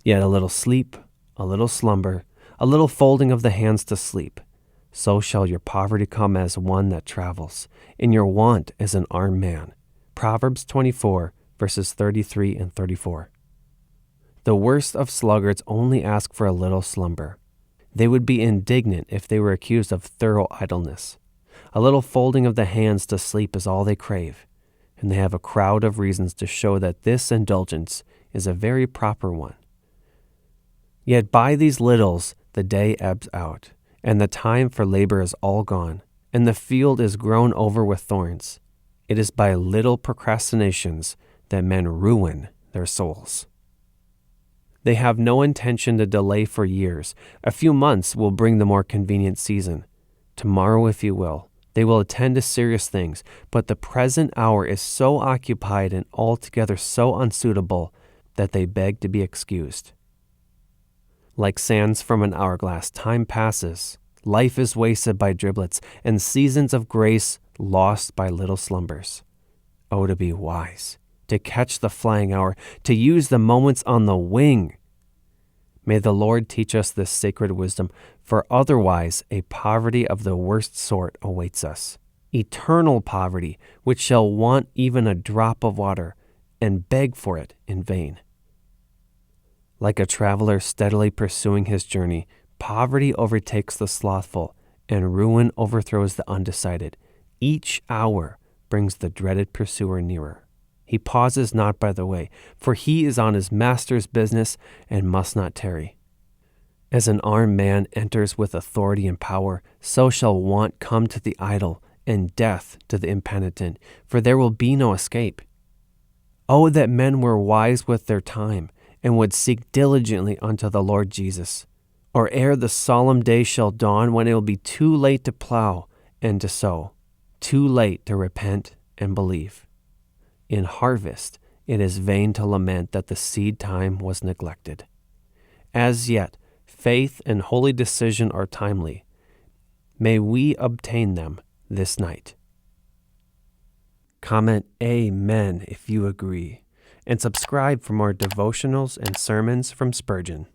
Yet a little sleep, a little slumber, a little folding of the hands to sleep, so shall your poverty come as one that travels, and your want as an armed man. Proverbs 24, verses 33 and 34. The worst of sluggards only ask for a little slumber. They would be indignant if they were accused of thorough idleness. A little folding of the hands to sleep is all they crave, and they have a crowd of reasons to show that this indulgence is a very proper one. Yet by these littles the day ebbs out, and the time for labor is all gone, and the field is grown over with thorns. It is by little procrastinations that men ruin their souls. They have no intention to delay for years. A few months will bring the more convenient season. Tomorrow, if you will, they will attend to serious things, but the present hour is so occupied and altogether so unsuitable that they beg to be excused. Like sands from an hourglass, time passes. Life is wasted by driblets, and seasons of grace lost by little slumbers. Oh, to be wise, to catch the flying hour, to use the moments on the wing. May the Lord teach us this sacred wisdom, for otherwise a poverty of the worst sort awaits us. Eternal poverty, which shall want even a drop of water, and beg for it in vain. Like a traveler steadily pursuing his journey, poverty overtakes the slothful, and ruin overthrows the undecided. Each hour brings the dreaded pursuer nearer. He pauses not by the way, for he is on his master's business and must not tarry. As an armed man enters with authority and power, so shall want come to the idle, and death to the impenitent, for there will be no escape. Oh, that men were wise with their time, and would seek diligently unto the Lord Jesus, or ere the solemn day shall dawn, when it will be too late to plow and to sow, too late to repent and believe. In harvest, it is vain to lament that the seed time was neglected. As yet, faith and holy decision are timely. May we obtain them this night. Comment Amen if you agree, and subscribe for more devotionals and sermons from Spurgeon.